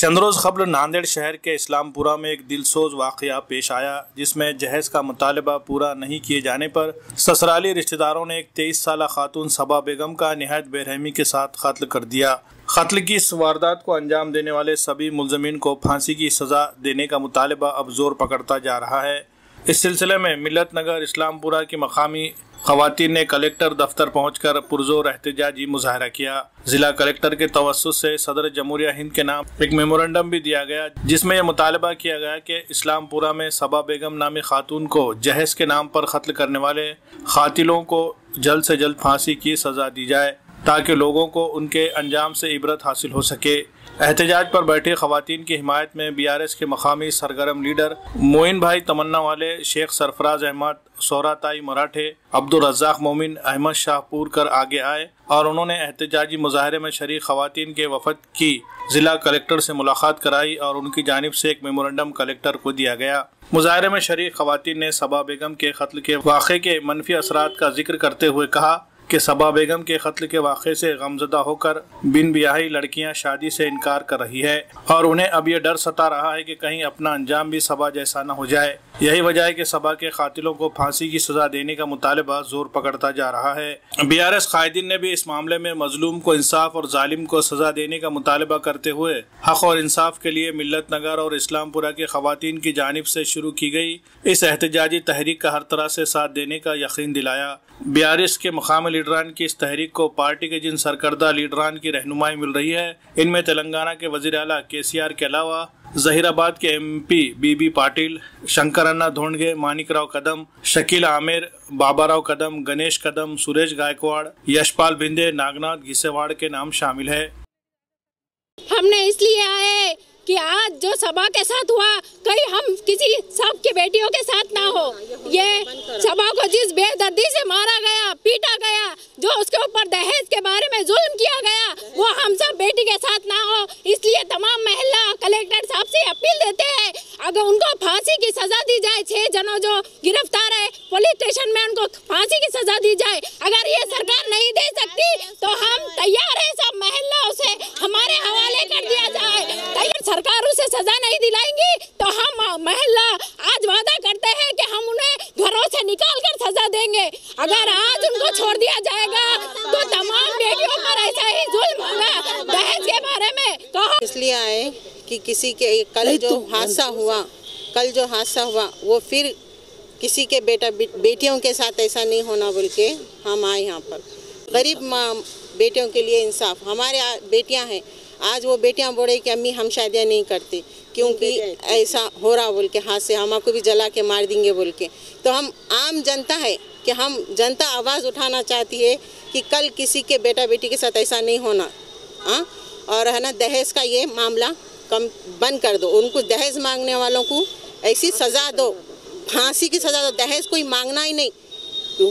चंद खबल नांदेड़ शहर के इस्लामपुरा में एक दिलसोज वाकया पेश आया, जिसमें जहेज का मुतालबा पूरा नहीं किए जाने पर ससुराली रिश्तेदारों ने एक 23 साला खातून सबा बेगम का निहायत बेरहमी के साथ कत्ल कर दिया। कत्ल की इस वारदात को अंजाम देने वाले सभी मुलजमीन को फांसी की सजा देने का मुतालबा अब जोर पकड़ता जा रहा है। इस सिलसिले में मिल्लत नगर इस्लामपुरा की मकामी खवातीन ने कलेक्टर दफ्तर पहुंचकर पुरजोर एहतजाजी मुजाहरा किया। जिला कलेक्टर के तवस्सुस से सदर जमहूरिया हिंद के नाम एक मेमोरेंडम भी दिया गया, जिसमें यह मुतालबा किया गया कि इस्लामपुरा में सबा बेगम नामी खातून को जहेज के नाम पर कत्ल करने वाले कातिलों को जल्द से जल्द फांसी की सजा दी जाए, ताकि लोगों को उनके अंजाम से इबरत हासिल हो सके। एहतजाज पर बैठे खवातीन की हिमायत में BRS के मकामी सरगर्म लीडर मोइन भाई तमन्ना वाले, शेख सरफराज अहमद, सोराताई मराठे, अब्दुल रज़्ज़ाक मोमिन, अहमद शाहपुर कर आगे आए और उन्होंने एहतजाजी मुजाहरे में शरीक खवातीन के वफद की जिला कलेक्टर से मुलाकात कराई और उनकी जानिब से एक मेमोरेंडम कलेक्टर को दिया गया। मुजाहरे में शरीक खवातीन ने सबा बेगम के कत्ल के वाक़े के मनफी असरात का जिक्र करते हुए कहा कि सबा बेगम के कत्ल के वाक़े से गमज़दा होकर बिन ब्याही लड़कियां शादी से इनकार कर रही है और उन्हें अब यह डर सता रहा है कि कहीं अपना अंजाम भी सबा जैसा न हो जाए। यही वजह है कि सबा के कातिलों को फांसी की सजा देने का मुतालबा जोर पकड़ता जा रहा है। BRS कायदीन ने भी इस मामले में मजलूम को इंसाफ और जालिम को सजा देने का मुतालबा करते हुए हक और इंसाफ के लिए मिल्लत नगर और इस्लामपुरा के खवातीन की जानिब से शुरू की गई इस एहतजाजी तहरीक का हर तरह से साथ देने का यकीन दिलाया। BRS के मकामी लीडरान की इस तहरीक को पार्टी के जिन सरकर्दा लीडरान की रहनुमाई मिल रही है, इनमें तेलंगाना के वज़ीर आला KCR के अलावा जहीराबाद के MP BB पाटिल, शंकरन्ना धोंडगे, मानिकराव कदम, शकील आमिर, बाबाराव कदम, गणेश कदम, सुरेश गायकवाड़, यशपाल भिंदे, नागनाथ घिसेवाड़ के नाम शामिल है। हमने इसलिए आए कि आज जो सबा के साथ हुआ, कहीं हम किसी सब की बेटियों के साथ ना हो। ये सबा को जिस बेदर्दी से मारा गया, पीटा गया, जो उसके ऊपर दहेज के बारे में जुल्म किया गया, वो हम सब बेटी के साथ ना हो। इसलिए तमाम महिला कलेक्टर साहब से अपील देते हैं, अगर उनको फांसी की सजा दी जाए, 6 जनों जो गिरफ्तार है पुलिस स्टेशन में, उनको फांसी की सजा दी जाए। अगर ये सरकार नहीं दे सकती तो हम तैयार है, सब महिलाओं से हमारे हवाले कर दिया जाए। सरकार उसे सजा नहीं दिलाएंगी तो हम महिला आज वादा करते हैं कि हम उन्हें घरों से निकाल कर सजा देंगे। अगर आज उनको छोड़ दिया जाएगा तो तमाम बेटियों पर ऐसा ही जुल्म होगा। दहेज के बारे में कहो। इसलिए आए कि किसी के कल जो हादसा हुआ वो फिर किसी के बेटियों के साथ ऐसा नहीं होना बोल के हम आए यहाँ पर। गरीब माँ बेटियों के लिए इंसाफ, हमारे बेटियाँ हैं, आज वो बेटियां बोले कि अम्मी हम शादियां नहीं करती क्योंकि ऐसा हो रहा बोल के, हाथ से हमको भी जला के मार देंगे बोल के। तो हम आम जनता है कि हम जनता आवाज़ उठाना चाहती है कि कल किसी के बेटा बेटी के साथ ऐसा नहीं होना। और है ना, दहेज का ये मामला कम बंद कर दो, उनको दहेज मांगने वालों को ऐसी सज़ा दो, फांसी की सज़ा दो। दहेज कोई मांगना ही नहीं,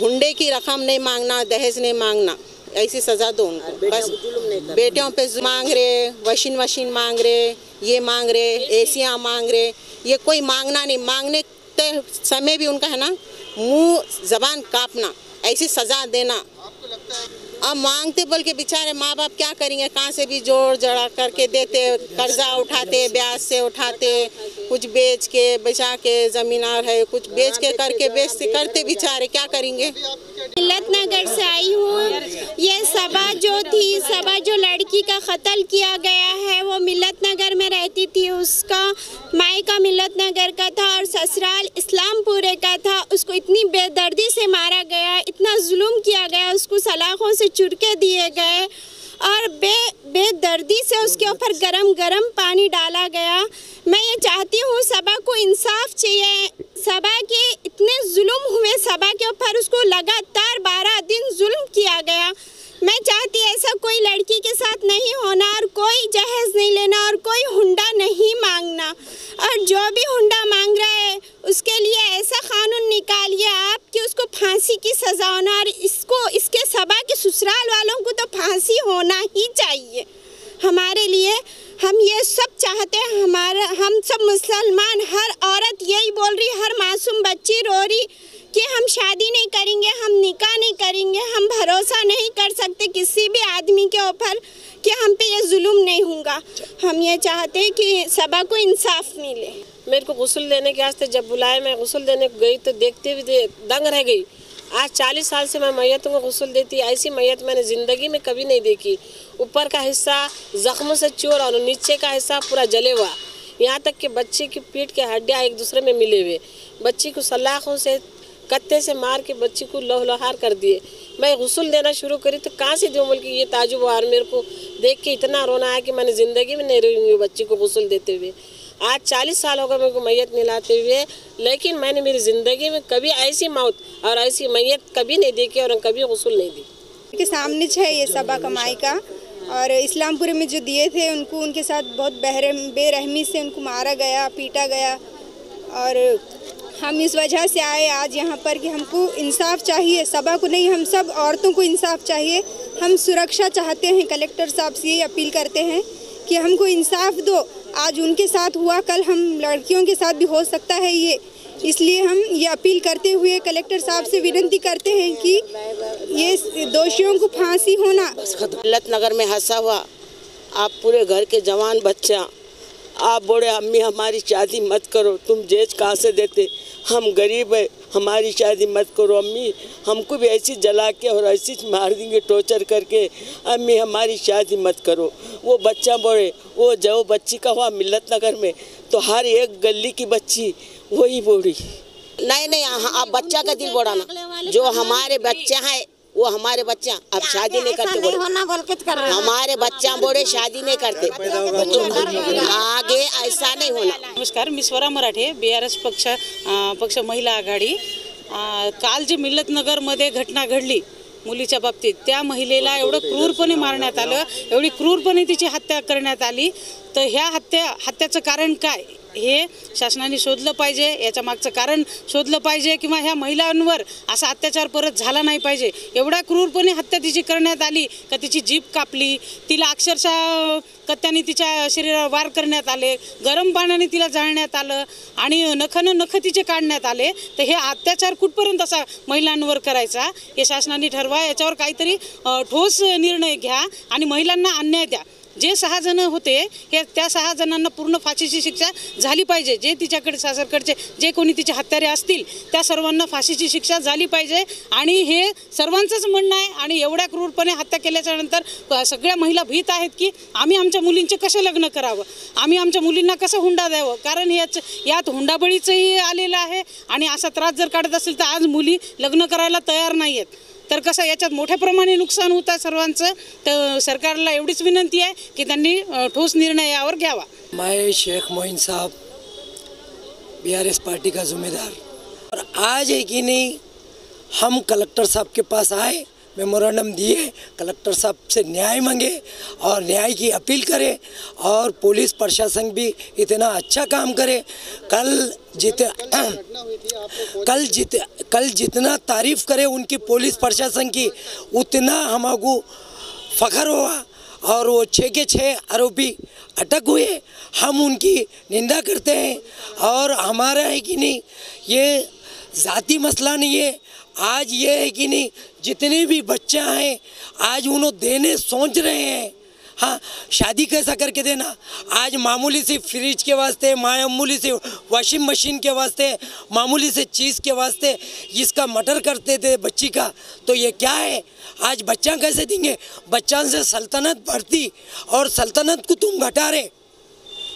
हुंडे की रकम नहीं मांगना, दहेज नहीं मांगना, ऐसी सज़ा दो उनको। बस बेटियों पे मांग रहे, वॉशिंग मशीन मांग रहे, ये मांग रहे, एसियाँ मांग रहे, ये कोई मांगना नहीं। मांगने के समय भी उनका है ना मुंह ज़बान कांपना, ऐसी सज़ा देना। अब मांगते बोल के बेचारे माँ बाप क्या करेंगे, कहाँ से भी जोड़ जड़ा करके देते, कर्जा उठाते, ब्याज से उठाते, कुछ बेच के बचा के, ज़मीनार है कुछ बेच के करके बेचते करते बेचारे क्या करेंगे। मिल्लत नगर से आई हूँ। ये सबा जो लड़की का कत्ल किया गया है वो मिल्लत नगर में रहती थी। उसका मायका मिल्लत नगर का था और ससुराल इस्लामपुरे का था। उसको इतनी बेदर्दी से मारा गया, इतना जुल्म किया गया, उसको सलाखों से चुरके दिए गए और बेदर्दी से उसके ऊपर गरम पानी डाला गया। मैं ये चाहती हूँ सबा को इंसाफ चाहिए। सबा के इतने जुल्म हुए, सबा के ऊपर उसको लगातार 12 दिन जुल्म किया गया। मैं चाहती ऐसा कोई लड़की के साथ नहीं होना और कोई जहेज नहीं लेना और कोई हुंडा नहीं मांगना। और जो भी हुंडा मांग रहा है उसके लिए ऐसा कानून निकालिए आप कि उसको फांसी की सज़ा होना, और इसके सबा के ससुराल वालों को तो फांसी होना ही चाहिए। हमारे लिए हम ये सब चाहते हैं, हम सब मुसलमान, हर औरत यही बोल रही, हर मासूम बच्ची रो रही कि हम शादी नहीं करेंगे, हम निकाह नहीं करेंगे, हम भरोसा नहीं कर सकते किसी भी आदमी के ऊपर कि हम पे ये जुल्म नहीं होगा। हम ये चाहते हैं कि सबा को इंसाफ मिले। मेरे को गुस्ल देने के वास्ते जब बुलाया, मैं गुस्ल देने गई तो देखते हुए दंग रह गई। आज 40 साल से मैं मैयतों को गुस्ल देती, ऐसी मैयत मैंने ज़िंदगी में कभी नहीं देखी। ऊपर का हिस्सा ज़ख्मों से चूर और नीचे का हिस्सा पूरा जले हुआ, यहाँ तक कि बच्चे की पीठ के हड्डियाँ एक दूसरे में मिले हुए। बच्ची को सलाखों से कत्ते से मार के बच्ची को लहलहार कर दिए। मैं गुस्ल देना शुरू करी तो कहाँ से दूँ, बोल के ये ताजुब और मेरे को देख के इतना रोना आया कि मैंने ज़िंदगी में नहीं रोई बच्ची को गुस्ल देते हुए। आज 40 साल हो गए मेरे को मैयत मिलाते हुए, लेकिन मैंने मेरी ज़िंदगी में कभी ऐसी मौत और ऐसी मैयत कभी नहीं देखी और कभी गुस्ल नहीं दी। के सामने है ये सबा कमाई का, और इस्लामपुर में जो दिए थे उनको, उनके साथ बहुत बेरहमी से उनको मारा गया, पीटा गया। और हम इस वजह से आए आज यहाँ पर कि हमको इंसाफ चाहिए, सबा को नहीं, हम सब औरतों को इंसाफ चाहिए। हम सुरक्षा चाहते हैं, कलेक्टर साहब से ये अपील करते हैं कि हमको इंसाफ दो। आज उनके साथ हुआ, कल हम लड़कियों के साथ भी हो सकता है ये, इसलिए हम ये अपील करते हुए कलेक्टर साहब से विनती करते हैं कि ये दोषियों को फांसी होना। मिल्लत नगर में हादसा हुआ, आप पूरे घर के जवान बच्चा, आप बोले अम्मी हमारी शादी मत करो, तुम जेज कहाँ से देते, हम गरीब है, हमारी शादी मत करो अम्मी, हमको भी ऐसी जला के और ऐसी मार देंगे टॉर्चर करके, अम्मी हमारी शादी मत करो। वो बच्चा बोले, वो जो बच्ची का हुआ मिल्लत नगर में, तो हर एक गली की बच्ची वही बोली। नहीं आप बच्चा का दिल बढ़ाना, जो हमारे बच्चे हैं वो हमारे बच्चा अब शादी नहीं करते, हमारे बच्चा बोले शादी नहीं करते, आगे ऐसा नहीं होना। नमस्कार, मी स्वरा मराठे, BRS पक्ष महिला आघाडी। काल जे मिल्लत नगरमध्ये घटना घडली मुलीच्या बाबतीत, त्या महिलेला एवढं क्रूरपणे मारण्यात आलं, एवढी क्रूरपणे तिची हत्या करण्यात आली, तर ह्या हत्याचं कारण काय हे शासनाने शोधलं पाहिजे, याच्या मागचं कारण शोधलं पाहिजे, किंवा ह्या महिलांवर असा अत्याचार परत झाला नाही पाहिजे। एवढ्या क्रूरपणे हत्या तिची करण्यात आली का तिची जीभ कापली, तिला अक्षरशः कत्त्याने तिच्या शरीरावर वार करण्यात आले, गरम पाण्याने तिला जाळण्यात आलं आणि नख तिचे काढण्यात आले। तर हे अत्याचार कुठपर्यंत असा महिलांवर करायचा हे शासनाने ठरवा, याच्यावर काहीतरी ठोस निर्णय घ्या आणि महिलांना अन्याय द्या। जे 6 जण होते हे त्या 6 जणांना पूर्ण फाशीची शिक्षा झाली पाहिजे। जे तिच्याकडे सासरकडचे जे कोणी तिचे हत्यारे असतील त्या सर्वांना फाशीची शिक्षा झाली पाहिजे आणि हे सर्वांचंच म्हणणं आहे। आणि एवढ्या क्रूरपणे हत्या केल्याच्या नंतर सगळ्या महिला भीत आहेत की आम्ही आमच्या मुलींचे कसे लग्न करावं, आम्ही आमच्या मुलींना कसं हुंडा द्यावं, कारण यात हुंडाबळीचंही आलेलं आहे आणि असा त्रास जर काढत असेल तर आज मुली लग्न करायला तयार नाही आहेत। तर कसं याच्यात मोठ्या प्रमाणे नुकसान होतं सर्वांचं, तर सरकारला एवढीच विनंती आहे की त्यांनी ठोस निर्णय यावर घ्यावा। मैं शेख मोइन साहब BRS पार्टी का जिम्मेदार, और आज है कि नहीं हम कलेक्टर साहब के पास आए, मेमोरेंडम दिए, कलेक्टर साहब से न्याय मांगे और न्याय की अपील करें, और पुलिस प्रशासन भी इतना अच्छा काम करे। कल जितना तारीफ़ करे उनकी पुलिस प्रशासन की, उतना हमको फ़ख्र हुआ। और वो 6 के 6 आरोपी अटक हुए, हम उनकी निंदा करते हैं। और हमारा है कि नहीं ये ज़ाती मसला नहीं है, आज ये है कि नहीं जितने भी बच्चा हैं आज उन्होंने देने सोच रहे हैं। हाँ, शादी कैसा करके देना, आज मामूली सी फ्रिज के वास्ते, मामूली सी वॉशिंग मशीन के वास्ते, मामूली से चीज़ के वास्ते इसका मर्डर करते थे बच्ची का, तो ये क्या है। आज बच्चा कैसे देंगे, बच्चा से सल्तनत बढ़ती और सल्तनत को तुम घटा रहे,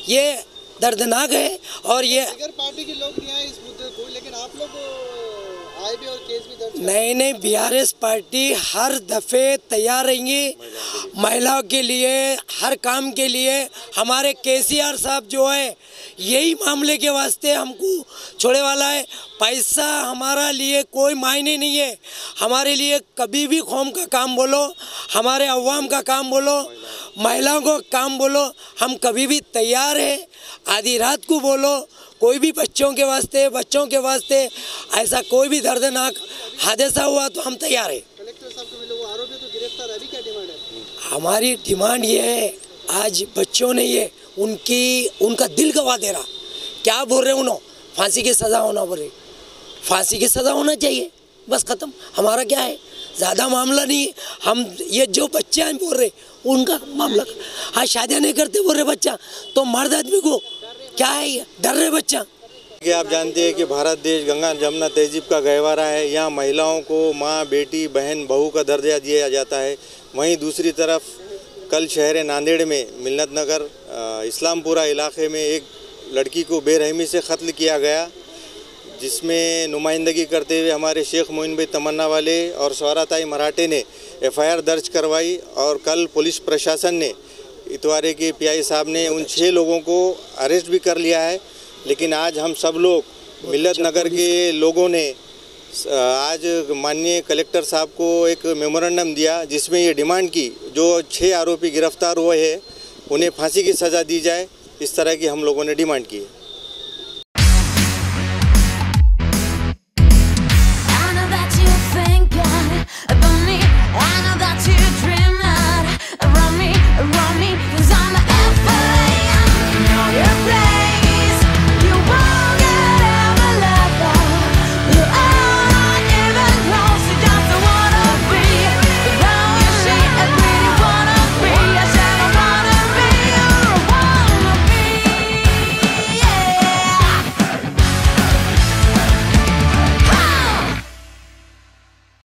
ये दर्दनाक है। और ये पार्टी के लोग नहीं आए इस मुद्दे को, लेकिन आप लोग आए भी और केस भी दर्ज। नहीं BRS पार्टी हर दफ़े तैयार रहेंगी महिलाओं के लिए, हर काम के लिए। हमारे KCR साहब जो है यही मामले के वास्ते हमको छोड़े वाला है। पैसा हमारा लिए कोई मायने नहीं है, हमारे लिए कभी भी कौम का काम बोलो, हमारे अवाम का काम बोलो, महिलाओं को काम बोलो, हम कभी भी तैयार है। आधी रात को बोलो, कोई भी बच्चों के वास्ते ऐसा कोई भी दर्दनाक हादसा हुआ तो हम तैयार है। कलेक्टर साहब को मिले वो आरोपी तो गिरफ्तार, अभी क्या डिमांड है? हमारी डिमांड ये है, आज बच्चों ने ये उनका दिल गवा दे रहा, क्या बोल रहे उन्होंने, फांसी की सज़ा होना बोल रही, फांसी की सज़ा होना चाहिए, बस ख़त्म। हमारा क्या है, ज़्यादा मामला नहीं है। हम ये जो बच्चे हैं बोल रहे उनका मामला, हाँ शादियाँ नहीं करते बोल रहे बच्चा, तो मर्द आदमी को क्या है, ये डर रहे बच्चा। कि आप जानते हैं कि भारत देश गंगा जमुना तहजीब का गहवारा है। यहाँ महिलाओं को माँ, बेटी, बहन, बहू का दर्जा दिया जाता है। वहीं दूसरी तरफ कल शहर नांदेड़ में मिन्नत नगर इस्लामपुरा इलाके में एक लड़की को बेरहमी से कत्ल किया गया, जिसमें नुमाइंदगी करते हुए हमारे शेख मोइन भाई तमन्ना वाले और सौराताई मराठे ने FIR दर्ज करवाई। और कल पुलिस प्रशासन ने, इतवारे के PI साहब ने उन 6 लोगों को अरेस्ट भी कर लिया है। लेकिन आज हम सब लोग मिल्लत नगर के लोगों ने आज माननीय कलेक्टर साहब को एक मेमोरेंडम दिया, जिसमें ये डिमांड की जो 6 आरोपी गिरफ्तार हुए हैं उन्हें फांसी की सज़ा दी जाए। इस तरह की हम लोगों ने डिमांड की है।